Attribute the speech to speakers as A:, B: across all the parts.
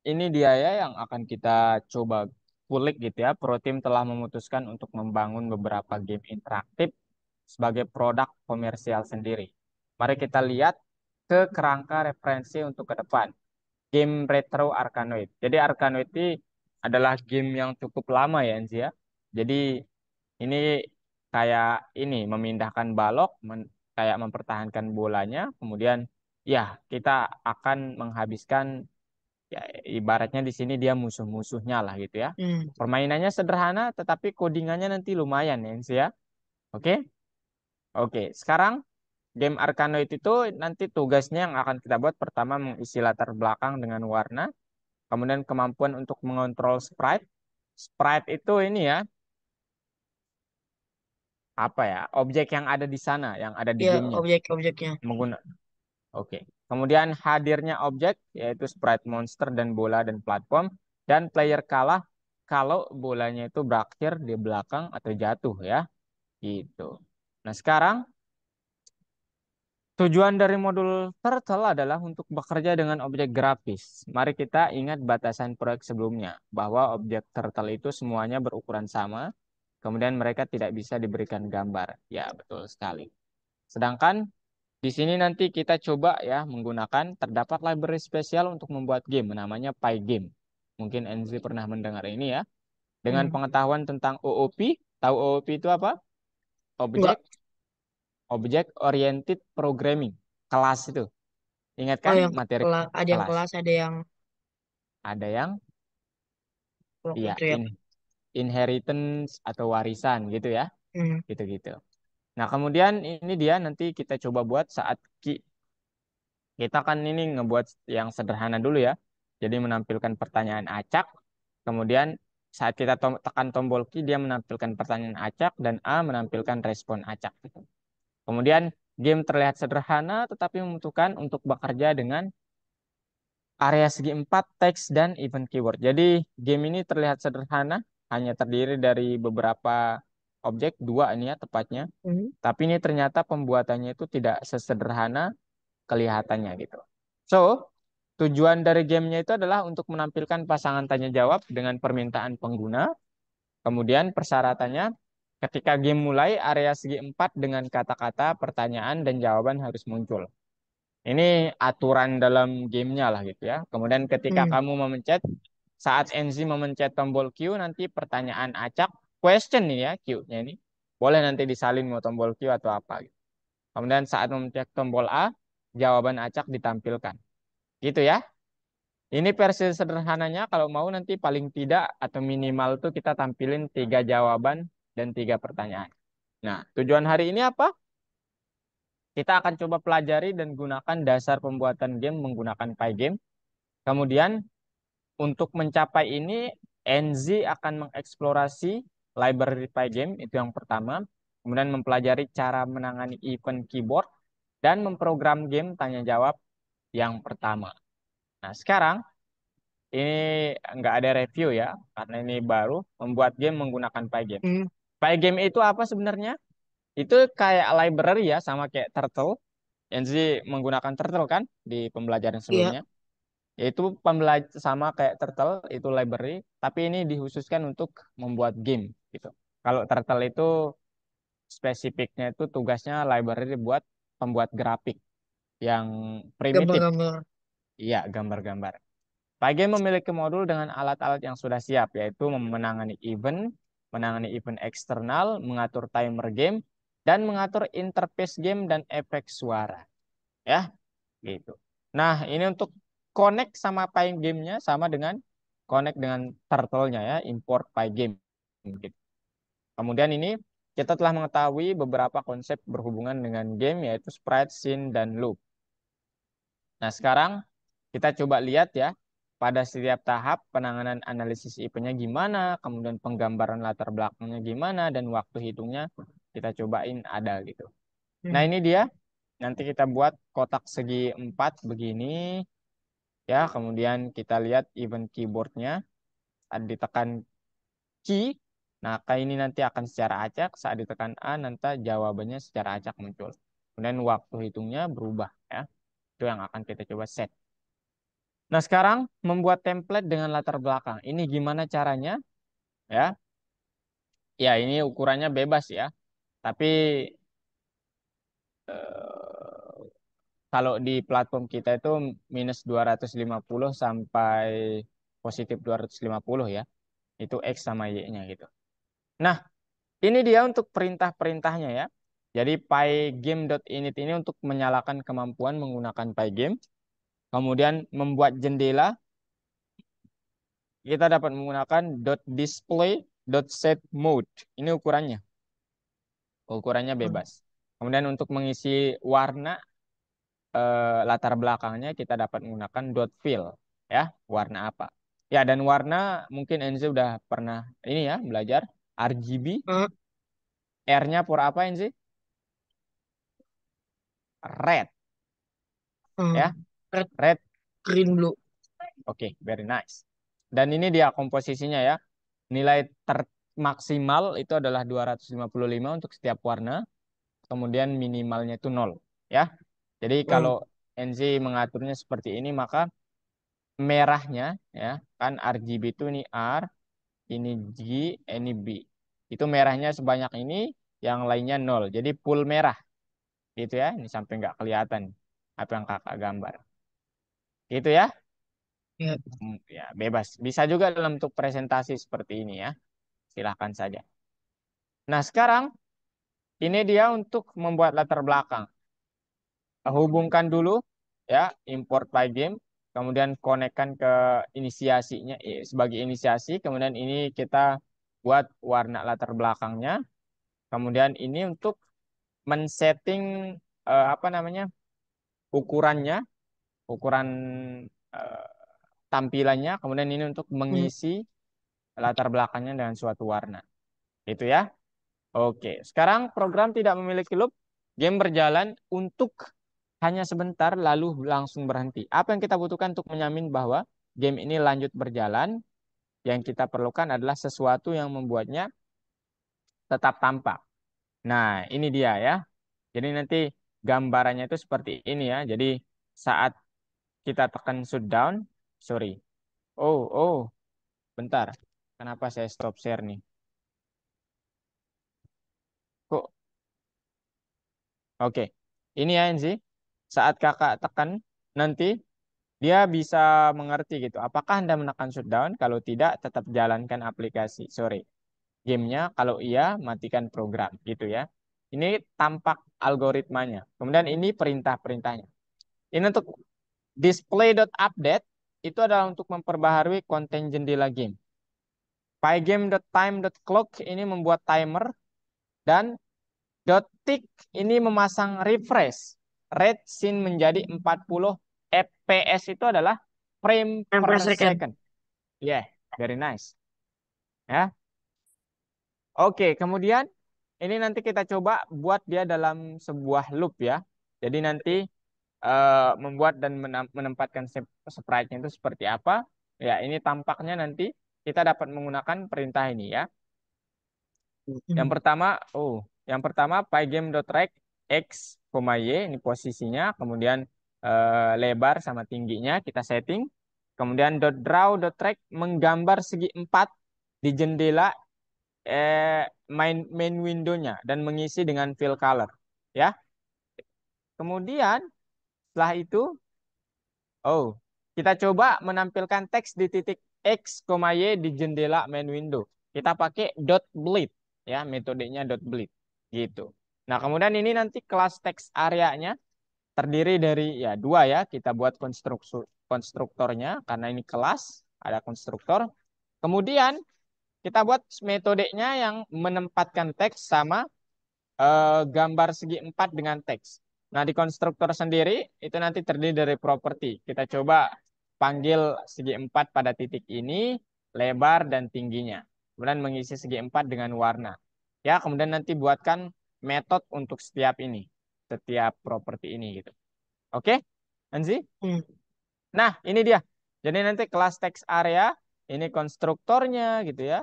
A: ini dia ya yang akan kita coba kulik gitu ya. ProTeam telah memutuskan untuk membangun beberapa game interaktif sebagai produk komersial sendiri. Mari kita lihat ke kerangka referensi untuk ke depan. Game Retro Arkanoid. Jadi Arkanoid ini adalah game yang cukup lama ya, Enzi ya. Jadi ini kayak ini memindahkan balok, kayak mempertahankan bolanya, kemudian ya kita akan menghabiskan ya ibaratnya di sini dia musuh-musuhnya lah gitu ya.
B: Hmm.
A: Permainannya sederhana tetapi codingannya nanti lumayan ya, Enzi ya. Oke? Oke, sekarang game Arkanoid itu nanti tugasnya yang akan kita buat pertama mengisi latar belakang dengan warna, kemudian kemampuan untuk mengontrol sprite. Sprite itu ini ya, apa ya? Objek yang ada di sana, yang ada di
B: Ya,
A: gamenya.
B: objek-objeknya.
A: Mengguna. Oke. Kemudian hadirnya objek yaitu sprite monster dan bola dan platform dan player kalah kalau bolanya itu berakhir di belakang atau jatuh ya. Gitu. Nah, sekarang tujuan dari modul Turtle adalah untuk bekerja dengan objek grafis. Mari kita ingat batasan proyek sebelumnya, bahwa objek Turtle itu semuanya berukuran sama, kemudian mereka tidak bisa diberikan gambar. Ya, betul sekali. Sedangkan di sini nanti kita coba ya menggunakan terdapat library spesial untuk membuat game, namanya Pygame. Mungkin Enzi pernah mendengar ini ya. Dengan
B: Hmm.
A: pengetahuan tentang OOP, tahu OOP itu apa?
B: Enggak.
A: Objek Object Oriented Programming. Kelas itu. Ingat
B: Oh,
A: kan
B: yang
A: materi
B: kelas, ada yang
A: kelas?
B: kelas, ada yang
A: Ada yang
B: blok
A: ya
B: itu ya.
A: inheritance atau warisan gitu ya.
B: Hmm.
A: Gitu-gitu. Nah, kemudian ini dia nanti kita coba buat saat kita kan ini ngebuat yang sederhana dulu ya. Jadi menampilkan pertanyaan acak, kemudian saat kita tekan tombol key dia menampilkan pertanyaan acak dan A menampilkan respon acak. Kemudian game terlihat sederhana tetapi membutuhkan untuk bekerja dengan area segi empat teks dan event keyword. Jadi game ini terlihat sederhana, hanya terdiri dari beberapa objek, dua ini ya tepatnya.
B: Hmm.
A: Tapi ini ternyata pembuatannya itu tidak sesederhana kelihatannya gitu. So, tujuan dari gamenya itu adalah untuk menampilkan pasangan tanya jawab dengan permintaan pengguna. Kemudian persyaratannya, ketika game mulai, area segi empat dengan kata-kata, pertanyaan, dan jawaban harus muncul. Ini aturan dalam gamenya lah gitu ya. Kemudian ketika
B: Hmm.
A: kamu memencet, saat NZ memencet tombol Q, nanti pertanyaan acak, question nih ya, Q-nya ini. Boleh nanti disalin mau tombol Q atau apa gitu. Kemudian saat memencet tombol A, jawaban acak ditampilkan. Gitu ya. Ini versi sederhananya, kalau mau nanti paling tidak atau minimal tuh kita tampilin tiga jawaban dan tiga pertanyaan. Nah, tujuan hari ini apa? Kita akan coba pelajari dan gunakan dasar pembuatan game menggunakan Pygame. Kemudian untuk mencapai ini, NZ akan mengeksplorasi library Pygame, itu yang pertama. Kemudian mempelajari cara menangani event keyboard dan memprogram game tanya jawab yang pertama. Nah, sekarang ini nggak ada review ya, karena ini baru membuat game menggunakan Pygame.
B: Hmm.
A: Pygame itu apa sebenarnya? Itu kayak library ya, sama kayak Turtle. NZ menggunakan Turtle kan di pembelajaran
B: Iya.
A: sebelumnya. Yaitu sama kayak Turtle itu library, tapi ini dikhususkan untuk membuat game gitu. Kalau Turtle itu spesifiknya itu tugasnya library buat pembuat grafik yang primitif.
B: Gambar-gambar.
A: Iya, gambar-gambar. Pygame memiliki modul dengan alat-alat yang sudah siap, yaitu menangani event eksternal, mengatur timer game, dan mengatur interface game dan efek suara. Ya, gitu. Nah, ini untuk connect sama Pygame-nya sama dengan connect dengan Turtle-nya ya, import Pygame. Gitu. Kemudian ini kita telah mengetahui beberapa konsep berhubungan dengan game, yaitu sprite, scene, dan loop. Nah, sekarang kita coba lihat ya, pada setiap tahap penanganan analisis IP-nya gimana, kemudian penggambaran latar belakangnya gimana, dan waktu hitungnya kita cobain ada gitu. Nah,
B: Hmm.
A: ini dia. Nanti kita buat kotak segi 4 begini, ya. Kemudian kita lihat event keyboardnya, saat ditekan key, nah kayak ini nanti akan secara acak, saat ditekan A, nanti jawabannya secara acak muncul. Kemudian waktu hitungnya berubah, ya. Itu yang akan kita coba set. Nah, sekarang membuat template dengan latar belakang. Ini gimana caranya? Ya, ya ini ukurannya bebas ya. Tapi eh, kalau di platform kita itu minus 250 sampai positif 250 ya. Itu X sama Y-nya gitu. Nah, ini dia untuk perintah-perintahnya ya. Jadi pygame.init ini untuk menyalakan kemampuan menggunakan pygame. Kemudian membuat jendela, kita dapat menggunakan .display.setMode. Ini ukurannya. Ukurannya
B: Hmm.
A: bebas. Kemudian untuk mengisi warna latar belakangnya kita dapat menggunakan .fill ya, warna apa. Ya, dan warna mungkin Enzi udah pernah ini ya belajar RGB.
B: Hmm.
A: R-nya for apa Enzi? Red
B: Hmm.
A: ya.
B: Red,
A: Red.
B: green, blue.
A: Oke, very nice. Dan ini dia komposisinya ya. Nilai maksimal itu adalah 255 untuk setiap warna. Kemudian minimalnya itu 0 ya. Jadi
B: Hmm.
A: kalau NZ mengaturnya seperti ini maka merahnya ya kan RGB itu ini R, ini G, ini B. Itu merahnya sebanyak ini, yang lainnya 0. Jadi full merah gitu ya. Ini sampai nggak kelihatan apa yang kakak gambar. Gitu ya.
B: Ya.
A: Ya, bebas. Bisa juga dalam bentuk presentasi seperti ini ya. Silahkan saja. Nah, sekarang ini dia untuk membuat latar belakang. Hubungkan dulu ya, import Pygame, kemudian konekkan ke inisiasinya sebagai inisiasi, kemudian ini kita buat warna latar belakangnya. Kemudian ini untuk men-setting apa namanya? Ukurannya, ukuran eh, tampilannya, kemudian ini untuk
B: Hmm.
A: mengisi latar belakangnya dengan suatu warna. Itu ya. Oke, sekarang program tidak memiliki loop, game berjalan untuk hanya sebentar lalu langsung berhenti. Apa yang kita butuhkan untuk menjamin bahwa game ini lanjut berjalan? Yang kita perlukan adalah sesuatu yang membuatnya tetap tampak. Nah, ini dia ya. Jadi nanti gambarannya itu seperti ini ya. Jadi saat kita tekan shutdown, sorry. Oh, bentar. Kenapa saya stop share nih? Kok? Oke. Ini ya Enzi. Saat kakak tekan nanti dia bisa mengerti gitu. Apakah Anda menekan shutdown? Kalau tidak, tetap jalankan aplikasi. Sorry, gamenya. Kalau iya, matikan program gitu ya. Ini tampak algoritmanya. Kemudian ini perintah-perintahnya. Ini untuk display.update itu adalah untuk memperbaharui konten jendela game. Pygame.time.clock ini membuat timer dan tick ini memasang refresh rate scene menjadi 40 FPS itu adalah frame
B: And per
A: per
B: second.
A: second. Yeah, very nice. Ya. Oke, kemudian ini nanti kita coba buat dia dalam sebuah loop ya. Jadi nanti membuat dan menempatkan sprite-nya itu seperti apa? Ya, ini tampaknya nanti kita dapat menggunakan perintah ini ya. Yang
B: Hmm.
A: pertama, yang pertama pygame.rect x, y ini posisinya, kemudian lebar sama tingginya kita setting. Kemudian .draw.rect menggambar segi empat di jendela main window-nya dan mengisi dengan fill color. Ya. Kemudian setelah itu, oh, kita coba menampilkan teks di titik X, Y di jendela main window. Kita pakai .bleed ya, metodenya .bleed gitu. Nah, kemudian ini nanti kelas teks areanya terdiri dari ya dua ya, kita buat konstruktornya karena ini kelas, ada konstruktor. Kemudian kita buat metodenya yang menempatkan teks sama gambar segi empat dengan teks. Nah, di konstruktor sendiri itu nanti terdiri dari properti. Kita coba panggil segi empat pada titik ini, lebar dan tingginya. Kemudian mengisi segi empat dengan warna. Ya, kemudian nanti buatkan metode untuk setiap ini, setiap properti ini gitu. Oke, Anzi?
B: Hmm.
A: Nah, ini dia. Jadi nanti kelas text area, ini konstruktornya gitu ya.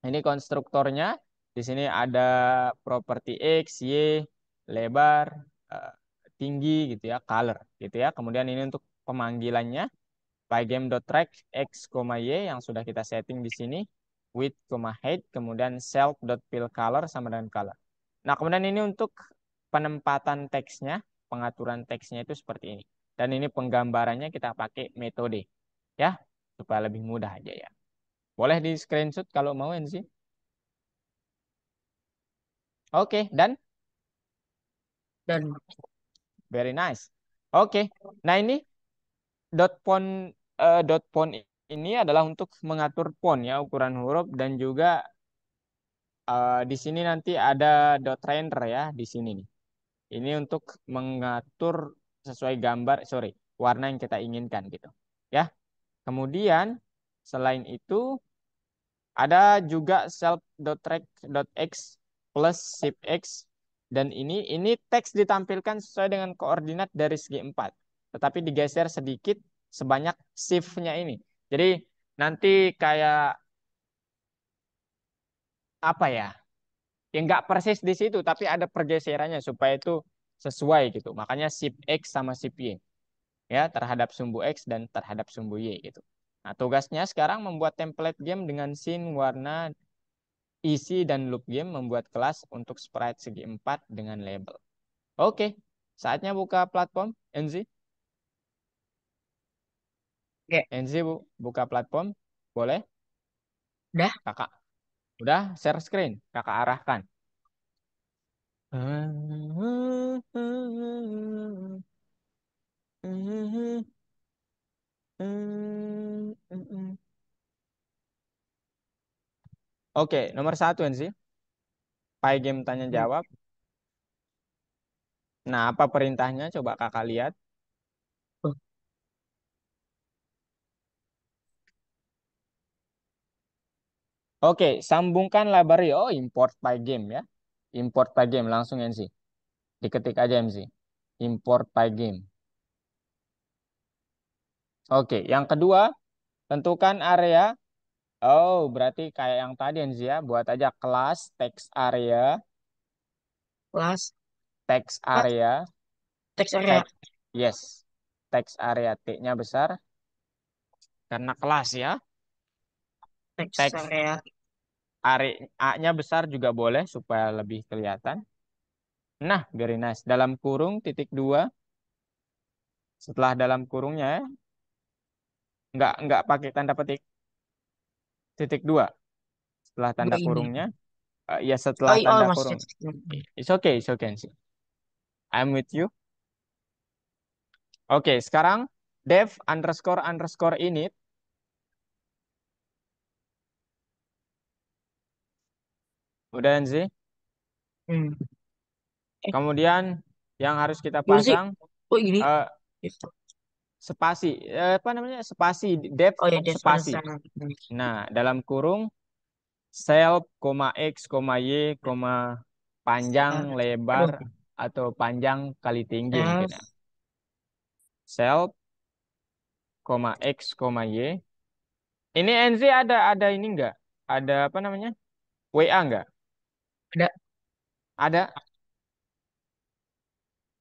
A: Ini konstruktornya. Di sini ada properti X, Y, lebar, eh, tinggi gitu ya, color gitu ya. Kemudian ini untuk pemanggilannya. pygame.track x, y yang sudah kita setting di sini, width, height, kemudian self.fillColor sama dengan color. Nah, kemudian ini untuk penempatan teksnya, pengaturan teksnya itu seperti ini. Dan ini penggambarannya kita pakai metode, ya, supaya lebih mudah aja ya. Boleh di screenshot kalau mau sih. Oke, dan
B: Dan
A: very nice. Oke, nah ini dot font ini adalah untuk mengatur font ya, ukuran huruf dan juga di sini nanti ada dot render ya di sini nih. Ini untuk mengatur sesuai gambar, sorry, warna yang kita inginkan gitu. Ya. Kemudian selain itu ada juga self.track.x plus shift X dan ini teks ditampilkan sesuai dengan koordinat dari segi 4. Tetapi digeser sedikit sebanyak shift-nya ini. Jadi nanti kayak apa ya? Ya nggak persis di situ tapi ada pergeserannya supaya itu sesuai gitu. Makanya shift X sama shift Y ya terhadap sumbu X dan terhadap sumbu Y gitu. Nah, tugasnya sekarang membuat template game dengan scene, warna, isi, dan loop game, membuat kelas untuk sprite segi 4 dengan label. Oke, saatnya buka platform. NZ,
B: kayak
A: buka platform. Boleh?
B: udah.
A: Kakak. Udah, share screen. Kakak arahkan. Oke, nomor satu NZ. Game tanya
B: Hmm.
A: jawab. Nah, apa perintahnya? Coba kakak lihat.
B: Oh,
A: Oke, sambungkan library. Oh, import Pygame ya. Import Pygame langsung NC. Diketik aja MC. Import Pygame. Oke, yang kedua, tentukan area. Oh, berarti kayak yang tadi NC ya. Buat aja kelas text area,
B: kelas
A: text
B: ah,
A: area,
B: teks area,
A: text yes. Text area T-nya besar karena kelas ya.
B: teks
A: Text
B: area.
A: area A-nya besar juga boleh supaya lebih kelihatan. Nah, very nice. Dalam kurung titik dua. Setelah dalam kurungnya ya, nggak pakai tanda petik. Titik dua setelah
B: Dua
A: tanda
B: ini.
A: kurungnya. Ya
B: Oh,
A: setelah
B: oh
A: tanda
B: maksudnya
A: kurung.
B: teks ini.
A: It's okay sih. I'm with you. Oke, sekarang dev underscore underscore init. Udah sih.
B: Hmm. Eh,
A: Kemudian yang harus kita
B: gimana sih?
A: pasang
B: Oh ini.
A: eh, spasi. Apa namanya? Spasi. Dev
B: Oh ya, Dev ada
A: spasi.
B: sana.
A: Nah, dalam kurung self, x, y, panjang, lebar,
B: Aduh,
A: atau panjang kali tinggi mungkin
B: self,
A: ya. Self, x, y. Ini NZ ada ini enggak? Ada apa namanya? WA enggak?
B: ada,
A: Ada.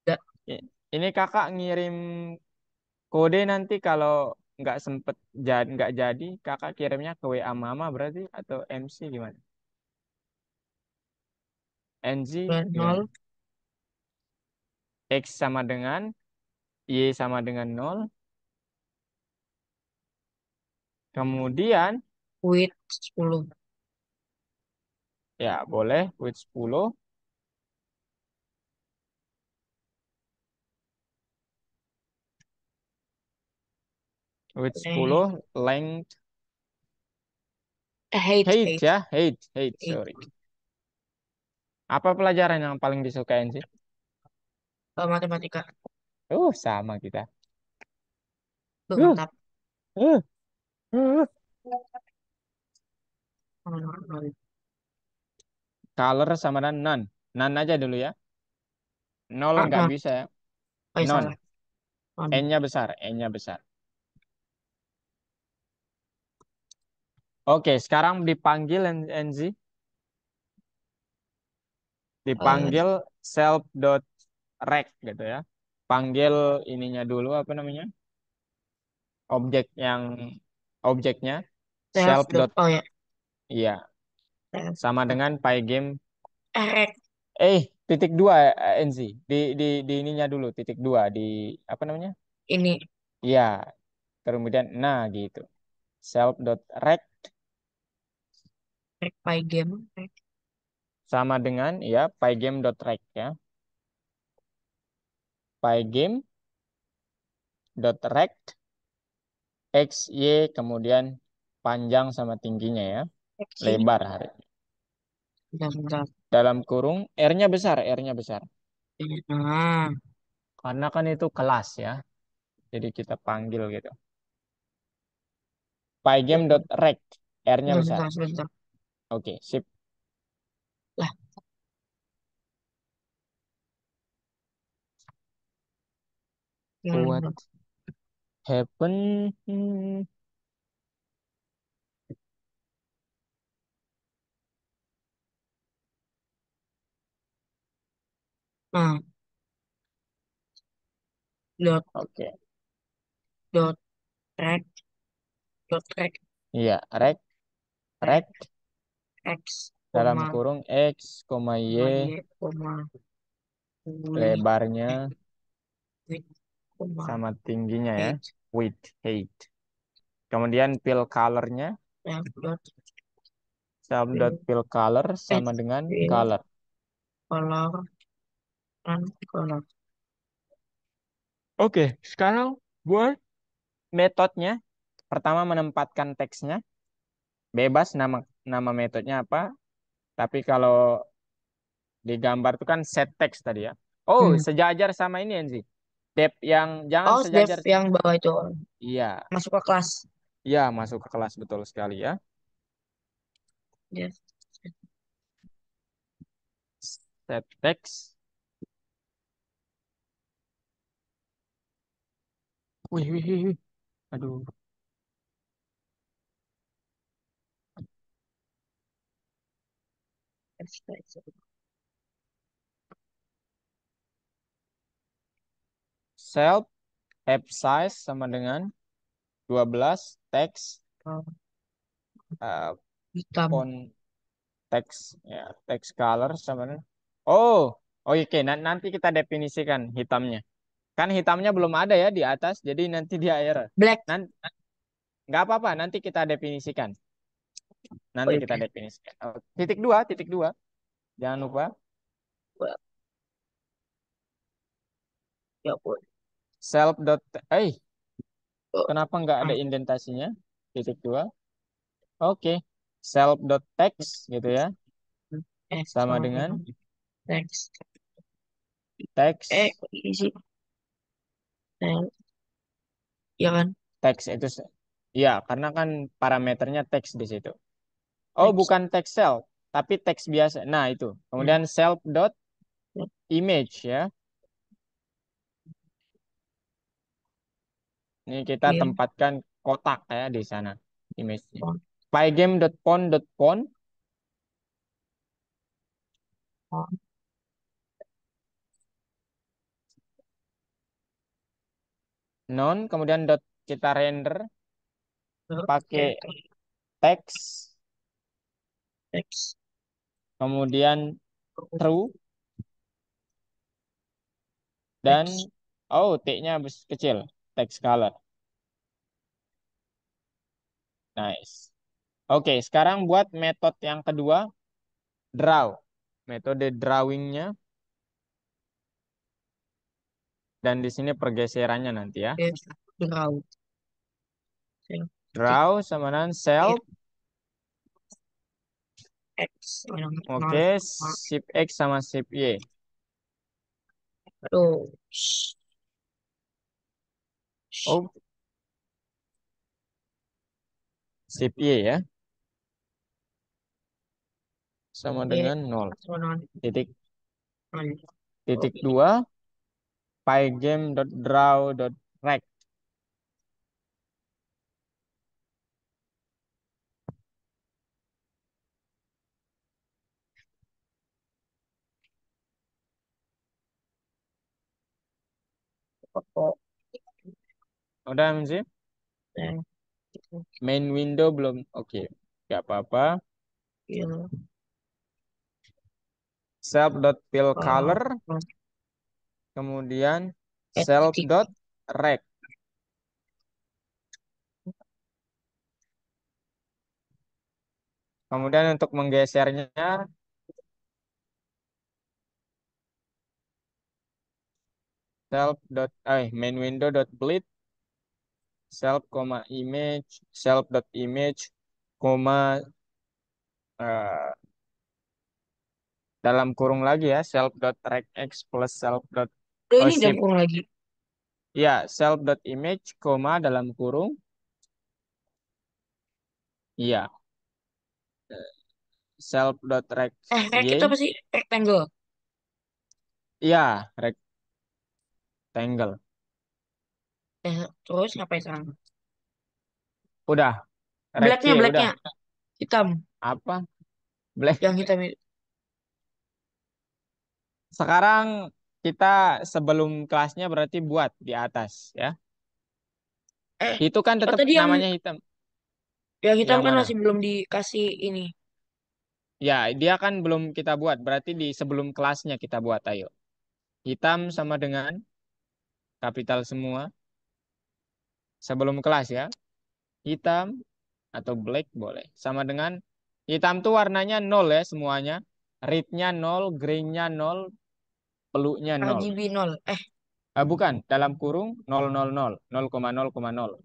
B: ada.
A: I- Ini kakak ngirim kode nanti kalau nggak jadi kakak kirimnya ke WA mama berarti atau MC gimana? NZ gimana?
B: Nol,
A: X sama dengan Y sama dengan nol. Kemudian
B: with 10.
A: ya boleh with 10, with
B: Eh,
A: 10 length
B: hate,
A: height
B: hate,
A: ya, height
B: hate.
A: sorry. Apa pelajaran yang paling disukain sih?
B: Matematika.
A: Sama kita.
B: Tuh,
A: Uh,
B: mantap.
A: uh, uh.
B: Nol.
A: Color sama dengan none. None aja dulu ya. Nol nggak
B: Non.
A: bisa ya.
B: Oh, ya,
A: Non.
B: salah. Non.
A: N-nya besar. N-nya besar. Oke, sekarang dipanggil NZ.
B: Eh,
A: Dipanggil self.rect gitu ya. Panggil ininya dulu apa namanya? objek yang objeknya
B: Self
A: self
B: dot.
A: dot
B: Oh ya.
A: iya
B: Self
A: sama
B: dot.
A: dengan pygame
B: Rek.
A: titik dua NZ di ininya dulu titik dua di apa namanya?
B: Ini.
A: Iya, kemudian nah gitu. Self dot rect
B: Rek pygame. Rek.
A: sama dengan ya pygame dot rect ya. Pygame dot rect x y kemudian panjang sama tingginya ya.
B: Seksi.
A: Lebar hari.
B: Bentar, bentar.
A: Dalam kurung R-nya besar, R-nya besar.
B: Nah.
A: Karena kan itu kelas ya. Jadi kita panggil gitu.
B: Bentar,
A: Pygame.rect. R-nya besar.
B: bentar, sebentar.
A: Oke, sip.
B: Lah.
A: What
B: Bentar.
A: happened?
B: Nah. Dot.
A: Oke.
B: Dot. Rek. Dot rek.
A: Iya, rect,
B: Rek.
A: rect
B: X.
A: dalam
B: Koma.
A: kurung X,
B: Koma
A: Y,
B: Y. Koma. Width.
A: lebarnya
B: Width. Koma.
A: sama tingginya ya.
B: Height.
A: Width, height. Kemudian fill colornya,
B: Self dot. Fill.
A: self.fill color
B: Eh.
A: sama dengan
B: Fill.
A: color.
B: Color. Dan color.
A: Oke, sekarang buat metodenya. Pertama menempatkan teksnya. Bebas nama nama metodenya apa. Tapi kalau di gambar itu kan set text tadi ya. Oh,
B: Hmm.
A: sejajar sama ini Enzi. Dep yang jangan
B: Oh, Dev
A: sejajar.
B: yang bawah itu
A: Iya,
B: masuk ke kelas.
A: iya masuk ke kelas betul sekali ya.
B: Dev.
A: Set text. Wih, wih, wih, wih. Aduh. Self app size sama dengan 12 text
B: Oh,
A: uh,
B: hitam.
A: font text ya text color sama dengan oh oh oke nanti kita definisikan hitamnya. Kan hitamnya belum ada ya di atas, jadi nanti di air.
B: Black.
A: Nanti nggak apa-apa, nanti kita definisikan.
B: Oh,
A: Nanti kita
B: oke.
A: definisikan. Oh, titik dua, jangan lupa.
B: Well, ya ampun.
A: Self dot,
B: Oh,
A: kenapa nggak ada
B: ah,
A: indentasinya? Titik dua. Oke, self dot text gitu ya, sama
B: sama
A: dengan
B: dengan text.
A: text,
B: Kok ini sih? Eh, ya kan?
A: text itu, ya karena kan parameternya text di situ. Oh,
B: Text.
A: bukan text self, tapi teks biasa. Nah itu,
B: Hmm.
A: kemudian self dot image ya. Ini kita
B: Fill.
A: tempatkan kotak ya di sana image-nya.
B: Font.
A: Pygame.pon.pon
B: Font.
A: non kemudian dot kita render pakai
B: Enter.
A: teks
B: Text.
A: kemudian true dan
B: Text.
A: oh T-nya kecil text color. Nice. Oke, sekarang buat metode yang kedua draw. Metode drawingnya dan di sini pergeserannya nanti ya.
B: Fill. Draw. Fill. Titik.
A: Draw sama dengan
B: Fill.
A: self.
B: X. Yang nol.
A: Oke, shift X sama shift Y.
B: Aduh. Shh. Shh.
A: Oh, shift Y ya. Sama
B: Y.
A: dengan nol.
B: Sama dengan
A: Titik
B: nol.
A: titik
B: Oke.
A: dua pygame.draw.rect.
B: Foto.
A: Udah sih?
B: Self itu
A: Main window belum. Oke. Nggak apa-apa.
B: feel
A: Self.fill
B: uh,
A: color. Kemudian
B: at titik.
A: self.rect. Kemudian untuk menggesernya main window dot bleed self image self.image koma eh, dalam kurung lagi ya self.regx plus self.
B: Oh,
A: Oh
B: ini
A: sip.
B: dapur lagi.
A: Ya, self.image koma dalam kurung. Iya,
B: Rek itu
A: self.rect.
B: apa sih? Rectangle.
A: Iya, rectangle.
B: Terus ngapain sekarang?
A: Udah, rect
B: Blacknya,
A: Y udah.
B: blacknya. Hitam.
A: Apa? Black.
B: Yang hitam itu.
A: Sekarang kita sebelum kelasnya berarti buat di atas ya.
B: Eh,
A: Itu kan
B: oh
A: tetap
B: tadi
A: namanya hitam.
B: yang hitam
A: Yang
B: kan
A: mana?
B: masih belum dikasih ini.
A: Ya, dia kan belum kita buat. Berarti di sebelum kelasnya kita buat. Ayo. Hitam sama dengan kapital semua. Sebelum kelas ya. Hitam atau black boleh. Sama dengan hitam tuh warnanya nol ya semuanya. Red-nya nol, green-nya nol, peluknya nol.
B: RGB 0.
A: Bukan, dalam kurung 000, 0,0,0.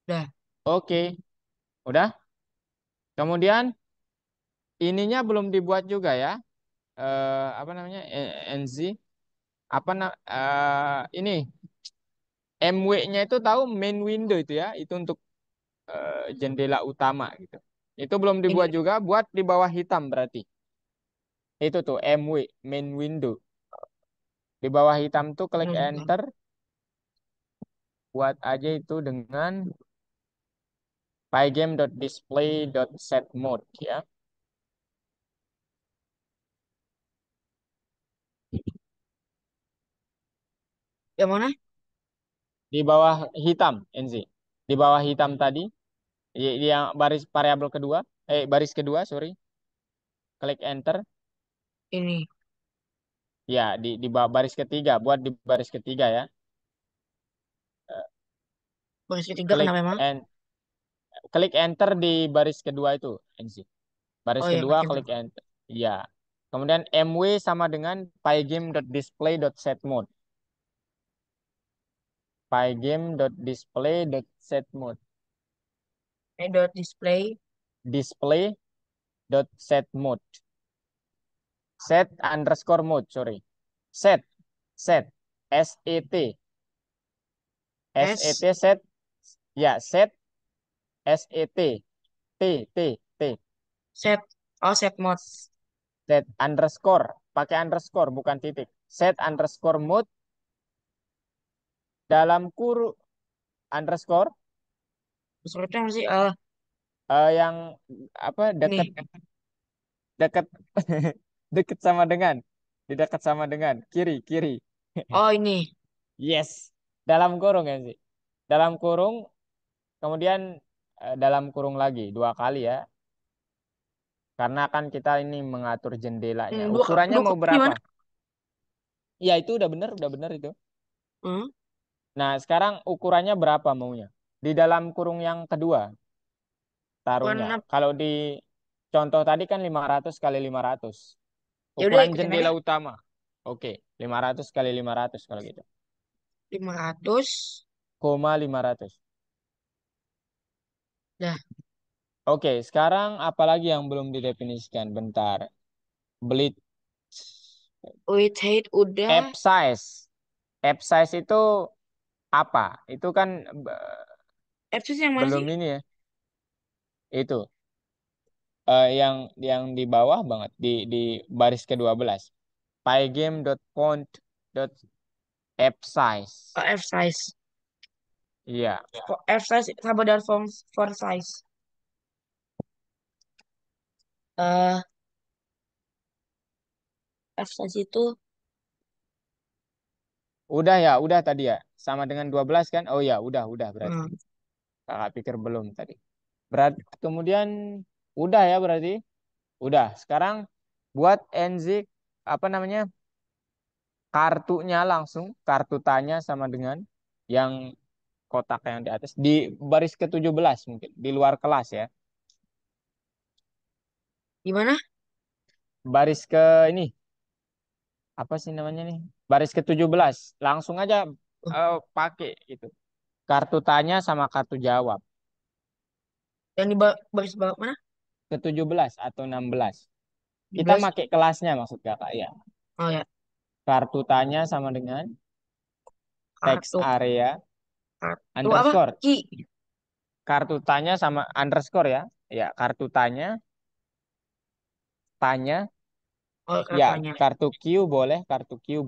B: Dah.
A: Oke, udah. Kemudian ininya belum dibuat juga ya. Apa namanya? NZ. Ini MW-nya itu tahu main window itu ya. Itu untuk jendela utama gitu. Itu belum dibuat
B: Ini.
A: juga, buat di bawah hitam berarti. Itu tuh MW, main window. Di bawah hitam tuh klik
B: Bentar, bentar.
A: enter, buat aja itu dengan pygame.display.setMode ya.
B: Yang mana?
A: Di bawah hitam, NZ. Di bawah hitam tadi, yang baris variabel kedua, baris kedua, sorry. Klik enter,
B: Ini.
A: ya di bawah baris ketiga, buat di baris ketiga ya. Eh,
B: Baris ketiga
A: Klik
B: kenapa emang?
A: klik enter di baris kedua itu, NZ. Baris
B: Oh ya,
A: kedua
B: klik enter.
A: klik enter. Ya. Kemudian MW sama dengan pygame.display.setMode. Pygame.display.setMode.
B: Dot display.
A: Display.setMode. Set underscore mode, sorry. Set. Set. SET.
B: S.
A: SET set. Ya, set. SET. T. T. T.
B: Set. Oh, set mode.
A: Set underscore. Pakai underscore, bukan titik. Set underscore mode dalam kurung underscore
B: Maksudnya masih
A: yang apa dekat
B: ini.
A: dekat dekat sama dengan di dekat sama dengan kiri kiri.
B: Oh, ini.
A: Yes, dalam kurung ya sih, dalam kurung, kemudian dalam kurung lagi dua kali ya, karena kan kita ini mengatur jendelanya ukurannya
B: Dua
A: mau
B: kali
A: berapa.
B: gimana?
A: Ya itu udah bener itu.
B: Hmm?
A: Nah sekarang ukurannya berapa maunya di dalam kurung yang kedua taruhnya.
B: Warna.
A: Kalau di contoh tadi kan 500 kali 500
B: Ya udah
A: ukuran
B: ikutin aja.
A: jendela utama. Oke, 500 kali 500 kalau gitu.
B: 500.
A: Koma 500.
B: Dah.
A: Oke, sekarang apalagi yang belum didefinisikan? Bentar. Bleed
B: With height
A: app
B: udah.
A: size. App size itu apa? Itu kan
B: Absis yang mana sih?
A: belum ini ya. Itu yang di bawah banget di baris ke-12. Pygame.font.app size.
B: Oh, F size.
A: Iya.
B: F size sama dengan font size. eh F size itu
A: Udah ya, udah tadi ya. sama dengan 12 kan? Oh ya, udah berarti.
B: Hmm.
A: Kakak pikir belum tadi. Berat kemudian udah ya berarti. Udah. Sekarang buat NZ apa namanya? Kartunya langsung, kartu tanya sama dengan yang kotak yang di atas di baris ke-17 mungkin di luar kelas ya.
B: Gimana?
A: Baris ke ini apa sih namanya nih? Baris ke-17. Langsung aja
B: Oh,
A: pakai itu. Kartu tanya sama kartu jawab.
B: yang di baris bawah mana?
A: Ke-17 atau 16. Kita
B: 17.
A: pakai kelasnya maksud kakak ya.
B: Oh ya,
A: Kartu tanya sama dengan teks
B: kartu
A: area
B: kartu apa?
A: underscore.
B: Ki.
A: Kartu tanya sama underscore ya. Ya, kartu tanya, tanya,
B: Oh,
A: ya
B: kartunya.
A: kartu Q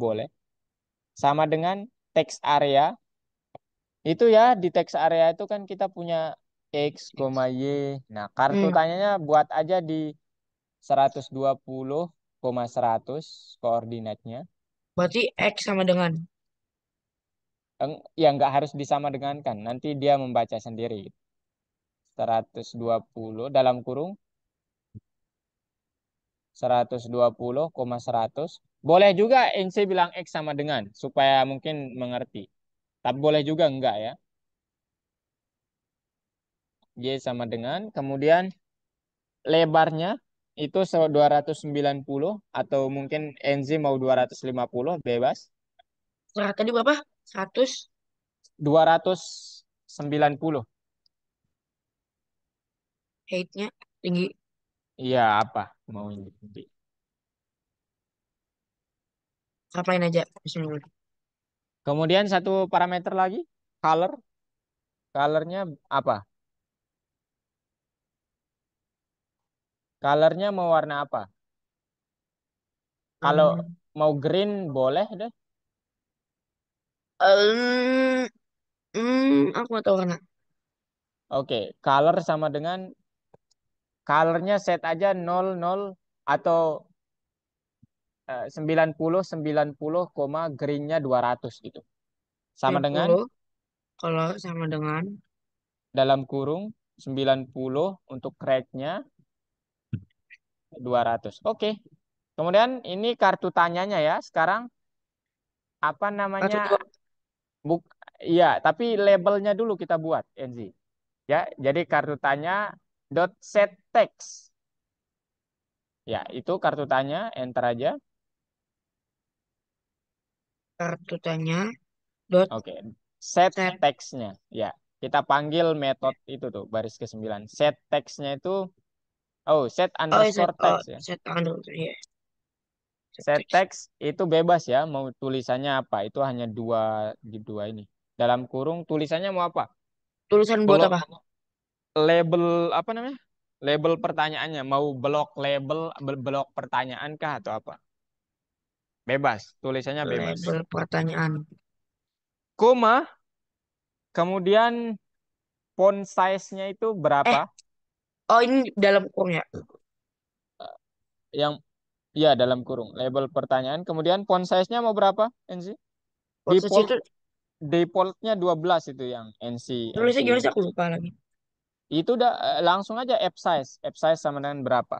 A: boleh. Sama dengan teks area. Itu ya di teks area itu kan kita punya X, Y. Nah, kartu
B: Hmm.
A: tanyanya buat aja di 120,100 koordinatnya.
B: Berarti X sama dengan
A: Ya nggak harus disama dengan kan. Nanti dia membaca sendiri. 120 dalam kurung 120,100. Boleh juga NC bilang X sama dengan supaya mungkin mengerti. Tapi boleh juga enggak ya. Y sama dengan kemudian lebarnya itu 290 atau mungkin NZ mau 250 bebas.
B: tadi berapa? 100
A: 290.
B: height-nya tinggi.
A: Iya apa mau ini.
B: Apain aja? Bismillah.
A: Kemudian satu parameter lagi color. Colornya apa? Colornya mau warna apa? Kalau
B: Hmm.
A: mau green boleh deh.
B: Aku nggak tahu karena
A: Oke, color sama dengan colornya set aja 00 atau 90 koma greennya 200 gitu. Sama dengan
B: 90 kalau sama dengan
A: dalam kurung 90 untuk rate-nya 200. Oke. Kemudian ini kartu tanyanya ya. Sekarang apa namanya?
B: satu dua.
A: Buk iya, tapi labelnya dulu kita buat NZ. Ya, jadi kartu tanya dot set text. Ya, itu kartu tanya, enter aja.
B: Kartu tanya dot
A: Oke, set
B: set.
A: text-nya. Ya, kita panggil metode itu tuh, baris ke-9. Set text-nya itu, oh, set
B: Oh, ya, set.
A: underscore
B: Oh,
A: text ya.
B: set under. Ya, set
A: Set
B: text.
A: text itu bebas ya, mau tulisannya apa. Itu hanya di dua ini. Dalam kurung tulisannya mau apa?
B: Tulisan buat
A: Belum
B: apa?
A: label, apa namanya? Label pertanyaannya, mau blok label, blok pertanyaan kah atau apa? Bebas, tulisannya bebas.
B: Label pertanyaan.
A: Koma, kemudian font size-nya itu
B: Eh,
A: berapa?
B: oh ini dalam kurung ya.
A: Yang ya dalam kurung label pertanyaan. Kemudian font size-nya mau berapa, NC?
B: Proses
A: Default
B: itu
A: defaultnya 12 itu yang NC
B: tulisnya gimana
A: ini.
B: sih? Aku lupa lagi.
A: Itu udah langsung aja F size. F size sama dengan berapa?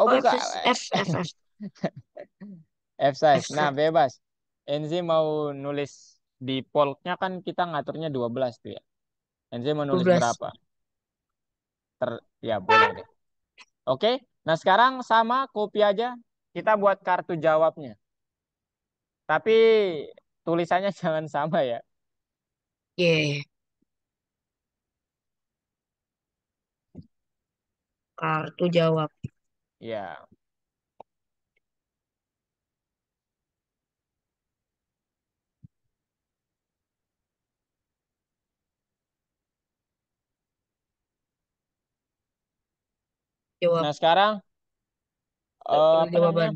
A: Oh
B: Oh,
A: buka
B: F.
A: F size.
B: F
A: Nah,
B: set
A: bebas. NC mau nulis defaultnya kan kita ngaturnya 12 tuh ya. NC mau nulis
B: 12.
A: berapa? Ya boleh deh. Oke. Nah, sekarang sama copy aja. Kita buat kartu jawabnya. Tapi tulisannya jangan sama ya.
B: Yeah. Kartu jawab.
A: Ya.
B: Jawab.
A: Nah, sekarang apa namanya?
B: Jawaban.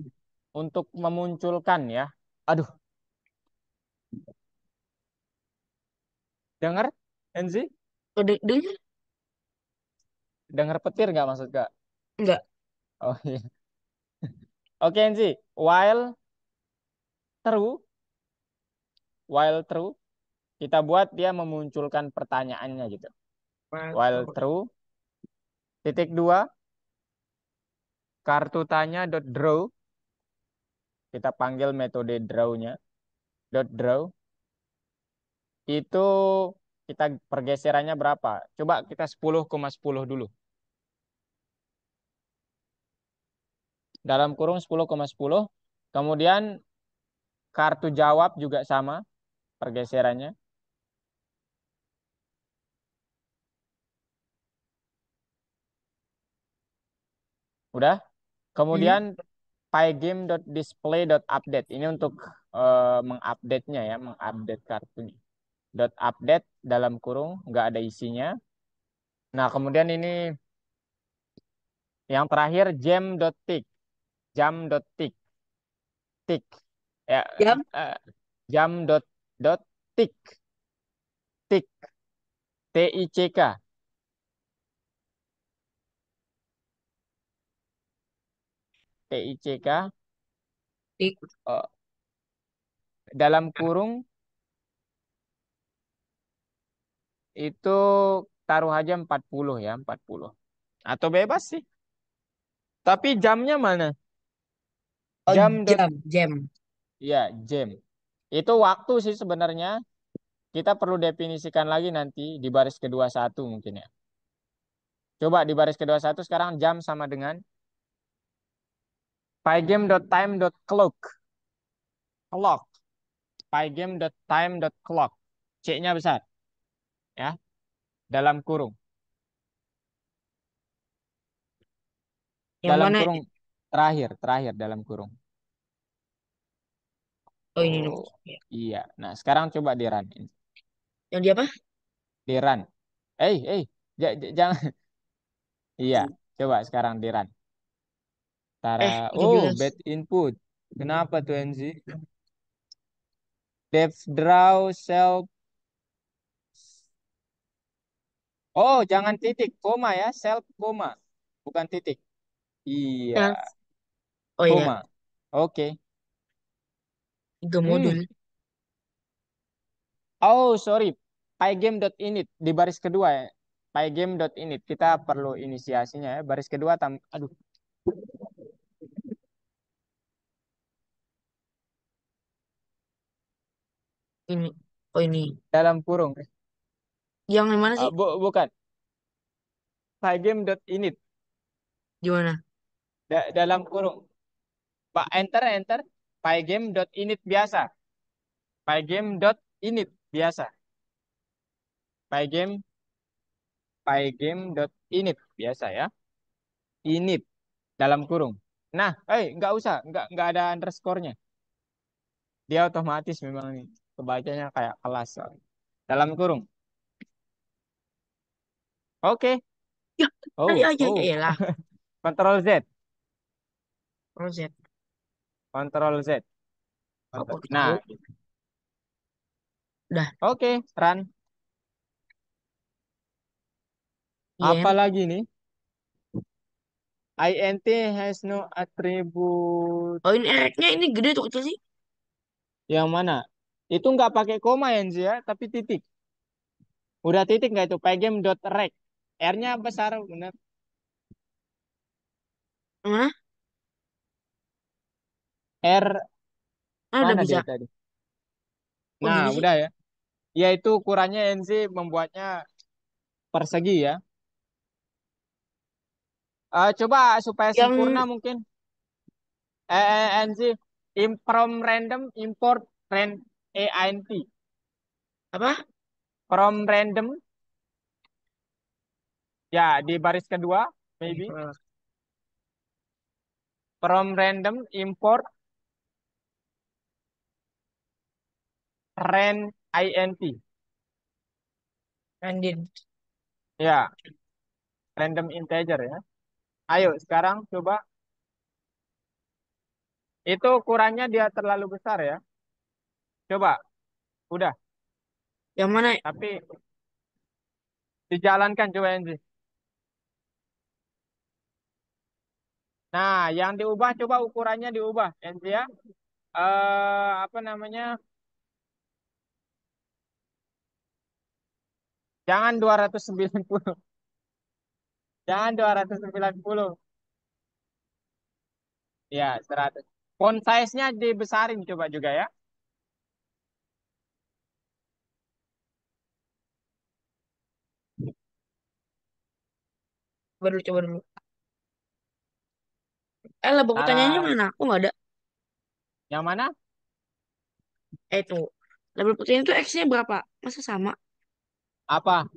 A: Untuk memunculkan ya. Aduh, dengar NC?
B: Dengar?
A: Dengar petir nggak maksud Kak?
B: Enggak.
A: Oh iya. Oke NC. While true while true, kita buat dia memunculkan pertanyaannya gitu. While true, titik dua, kartu tanya dot draw, kita panggil metode draw-nya, dot draw, itu kita pergeserannya berapa? Coba kita 10,10 dulu. Dalam kurung 10,10. Kemudian kartu jawab juga sama pergeserannya. Udah.
B: Hmm?
A: Kemudian pygame.display.update. Ini untuk mengupdate-nya ya, mengupdate kartunya. Dot update dalam kurung nggak ada isinya. Nah, kemudian ini yang terakhir jam.tick. Jam.tick. Tick. Ya,
B: Jam,
A: eh, jam tick. Tick. TICK. TICK.
B: tik,
A: eh, dalam kurung itu taruh aja 40 ya, 40. Atau bebas sih. Tapi jamnya mana?
B: oh
A: Jam dot
B: jam.
A: ya, jam. Itu waktu sih sebenarnya. Kita perlu definisikan lagi nanti di baris kedua satu mungkin ya. Coba di baris kedua satu sekarang jam sama dengan pygame.time.clock. Clock. Pygame.time.clock. C-nya besar ya, dalam kurung.
B: Yang
A: Dalam
B: mana?
A: kurung terakhir, terakhir dalam kurung.
B: Oh ini
A: Oh,
B: dong. Ya.
A: iya. Nah, sekarang coba di run.
B: Yang dia apa?
A: Di run. Jangan. Iya, coba sekarang di run. Tara. Oh,
B: 13.
A: bad input. Kenapa tuh NZ? Depth draw self. Oh, jangan titik, koma ya, self koma. Bukan titik. Iya,
B: Ya. Oh ya,
A: koma. Oke.
B: itu
A: Hmm.
B: modul.
A: Oh, sorry. Pygame.init di baris kedua ya. Pygame.init. Kita perlu inisiasinya ya. Baris kedua aduh,
B: Ini. Oh ini.
A: dalam kurung.
B: Yang mana sih?
A: Bukan. Pygame.init
B: Di mana?
A: dalam kurung. Pak enter enter. Pygame.init biasa. Pygame.init biasa. Pygame pygame.init biasa ya. Init dalam kurung. Nah, nggak usah, nggak ada underscore-nya. Dia otomatis memang nih kebacanya kayak kelas soalnya. Dalam kurung. Oke.
B: Ya,
A: Oh,
B: ya,
A: oh.
B: ya lah.
A: Control Z,
B: Proses.
A: Control Z.
B: Apa
A: Nah,
B: tahu? Udah.
A: oke, run.
B: Iya.
A: Apalagi nih? INT has no attribute.
B: Oh ini R-nya ini gede tuh kecil sih.
A: Yang mana? Itu nggak pakai koma ya, Nzi, ya, tapi titik. Udah titik nggak itu? Pygame.rect. R-nya besar, bener.
B: Yang mana?
A: R
B: Ah udah
A: mana
B: bisa.
A: dia tadi?
B: Oh
A: Nah,
B: gini sih.
A: udah ya. Ya itu ukurannya NC membuatnya persegi ya. Coba supaya sempurna
B: Yang
A: mungkin. NC from random import AINT.
B: apa?
A: From random ya di baris kedua maybe. From random import ran int.
B: Landed.
A: Ya, random integer ya. Ayo sekarang coba. Itu ukurannya dia terlalu besar ya. Coba, udah.
B: Yang mana?
A: Tapi dijalankan coba NC. Nah, yang diubah coba ukurannya diubah NC ya. Apa namanya? Jangan 290. Jangan 290. Ya, 100. Font size-nya dibesarin coba juga ya.
B: Coba dulu, coba dulu. Label pertanyaannya
A: Cara
B: mana? Aku nggak ada.
A: yang mana?
B: Itu. Label pertanyaan itu X-nya berapa? Masa sama?
A: Apa?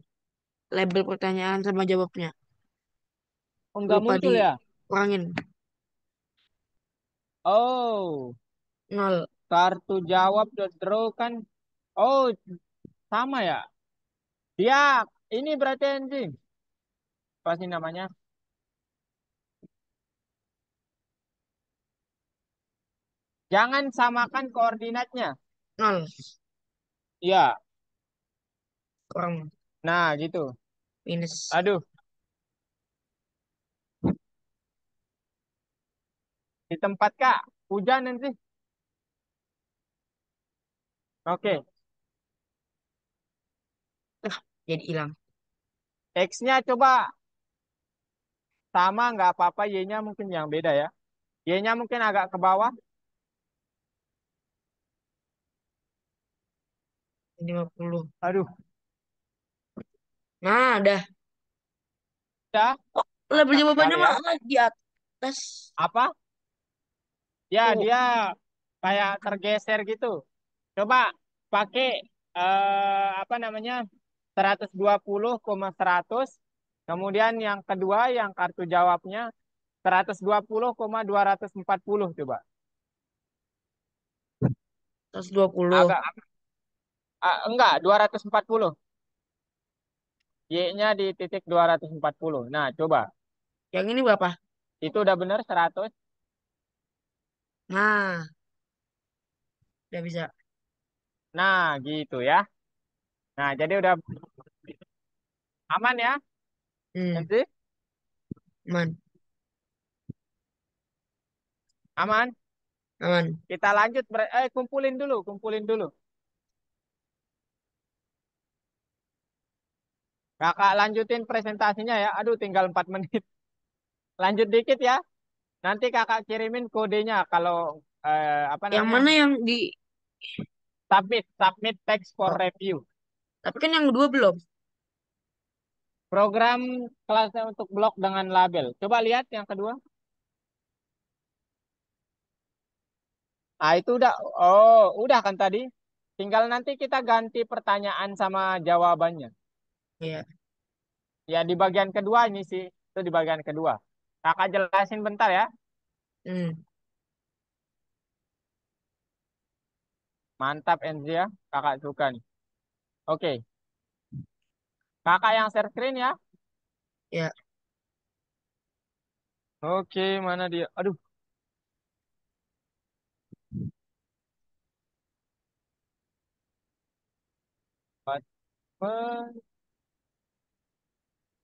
B: Label pertanyaan sama jawabnya.
A: Oh, nggak
B: Lupa
A: muncul ya?
B: dikurangin.
A: Oh,
B: Nol.
A: kartu jawab dot draw kan. Oh, sama ya. Dia ini berarti anjing. Apa sih namanya? Jangan samakan koordinatnya.
B: Nol.
A: Iya.
B: Kurang.
A: Nah, gitu.
B: Minus.
A: Aduh, di tempat Kak. Hujan nanti. Oke.
B: Ah, jadi hilang.
A: X-nya coba sama nggak apa-apa. Y-nya mungkin yang beda ya. Y-nya mungkin agak ke bawah.
B: 50.
A: Aduh,
B: Nah, dah.
A: udah.
B: Kok label
A: Mantap
B: jawabannya
A: sekali ya.
B: malah di atas?
A: Apa? Ya,
B: Tuh.
A: dia kayak tergeser gitu. Coba pakai apa namanya? 120,100. Kemudian yang kedua yang kartu jawabnya 120,240 coba.
B: 120.
A: Agak enggak 240. Y-nya di titik 240. Nah, coba.
B: Yang ini berapa?
A: Itu udah bener 100.
B: Nah, udah bisa.
A: Nah, gitu ya. Nah, jadi udah aman ya.
B: Hmm,
A: Nanti
B: aman.
A: aman.
B: Aman.
A: Kita lanjut. Kumpulin dulu, kumpulin dulu. Kakak lanjutin presentasinya ya. Aduh, tinggal 4 menit. Lanjut dikit ya. Nanti kakak kirimin kodenya kalau apa
B: Yang
A: namanya?
B: mana yang di...
A: Submit text for
B: Oh,
A: review.
B: tapi kan yang kedua belum.
A: Program kelasnya untuk blog dengan label. Coba lihat yang kedua. Ah, itu udah. Oh, udah kan tadi. Tinggal nanti kita ganti pertanyaan sama jawabannya.
B: Iya.
A: Ya di bagian kedua ini sih. Itu di bagian kedua. Kakak jelasin bentar ya.
B: Hmm,
A: Mantap Enzi ya. Kakak suka nih. Oke. Kakak yang share screen ya.
B: ya.
A: Oke, mana dia? Aduh. Apa?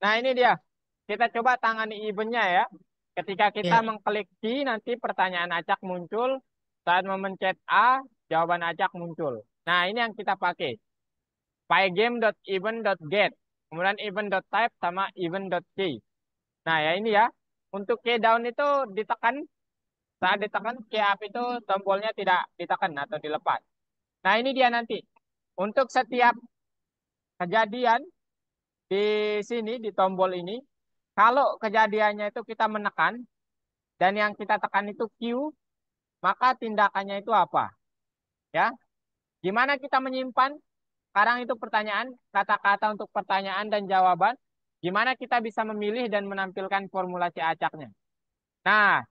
A: Nah ini dia. Kita coba tangani eventnya ya. Ketika kita
B: Ya.
A: mengklik D, nanti pertanyaan acak muncul. Saat memencet A, jawaban acak muncul. Nah ini yang kita pakai. Pygame.event.get. Kemudian event.type sama event.key. Nah ya ini ya. Untuk key down itu ditekan. Saat ditekan key up itu tombolnya tidak ditekan atau dilepas. Nah ini dia nanti. Untuk setiap kejadian di sini di tombol ini, kalau kejadiannya itu kita menekan dan yang kita tekan itu Q, maka tindakannya itu apa? Ya, gimana kita menyimpan? Sekarang itu pertanyaan, kata-kata untuk pertanyaan dan jawaban. Gimana kita bisa memilih dan menampilkan formulasi acaknya? Nah,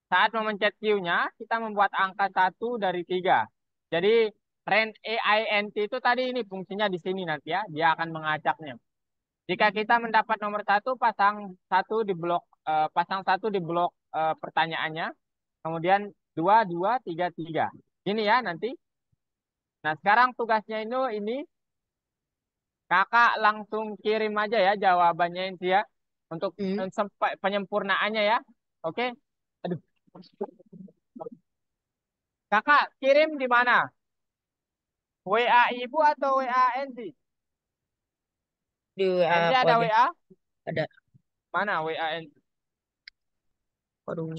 A: saat memencet Q-nya, kita membuat angka 1 dari 3. Jadi, rand AINT itu tadi ini fungsinya di sini nanti ya. Dia akan mengacaknya. Jika kita mendapat nomor 1, pasang satu di blok pertanyaannya. Kemudian 2, 2, 3, 3. Ini ya nanti. Nah, sekarang tugasnya ini kakak langsung kirim aja ya jawabannya ini ya. Untuk
B: Hmm.
A: sampai penyempurnaannya ya. Oke. Aduh. Kakak kirim di mana? WA ibu atau WA Enzi?
B: Di WA
A: NZ
B: aku
A: ada
B: aja.
A: WA?
B: Ada.
A: Mana WA NZ?
B: Waduh.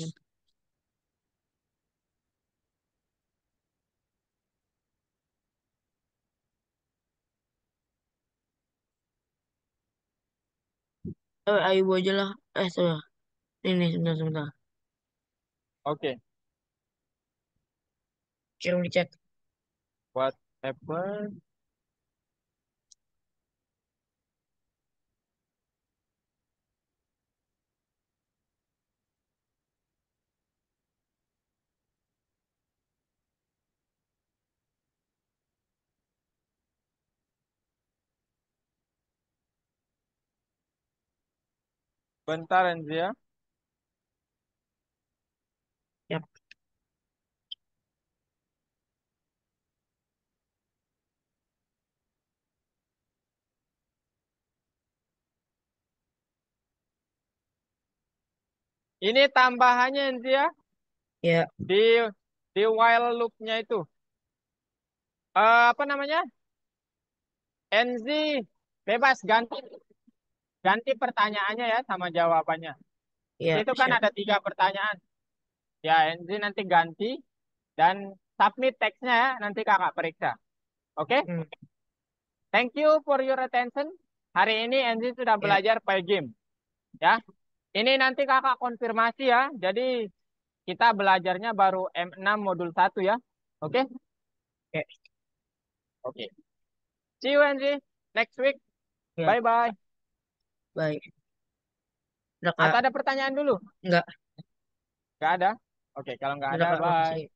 B: WA ibu aja lah. Sudah. Ini sebentar sebentar.
A: Oke.
B: Kirim di chat.
A: What happened? Bentar NZ ya.
B: Yap.
A: Ini tambahannya NZ ya.
B: Ya.
A: Di while loop-nya itu. Apa namanya? NZ bebas ganti ganti pertanyaannya ya sama jawabannya. Di
B: Ya.
A: situ kan
B: Siap.
A: ada 3 pertanyaan. Ya, NZ nanti ganti dan submit teksnya ya. Nanti kakak periksa. Oke?
B: Hmm.
A: Thank you for your attention. Hari ini NZ sudah
B: Ya.
A: belajar game. Ya. Ini nanti kakak konfirmasi ya. Jadi kita belajarnya baru M6 modul 1 ya. Oke?
B: Ya.
A: Oke. See you NZ next week.
B: Ya.
A: Bye-bye.
B: Baik. Udah
A: Atau
B: kak.
A: ada pertanyaan dulu?
B: Enggak.
A: Nggak ada? Oke, kalau nggak
B: Udah
A: ada,
B: kak.
A: bye.
B: Makasih.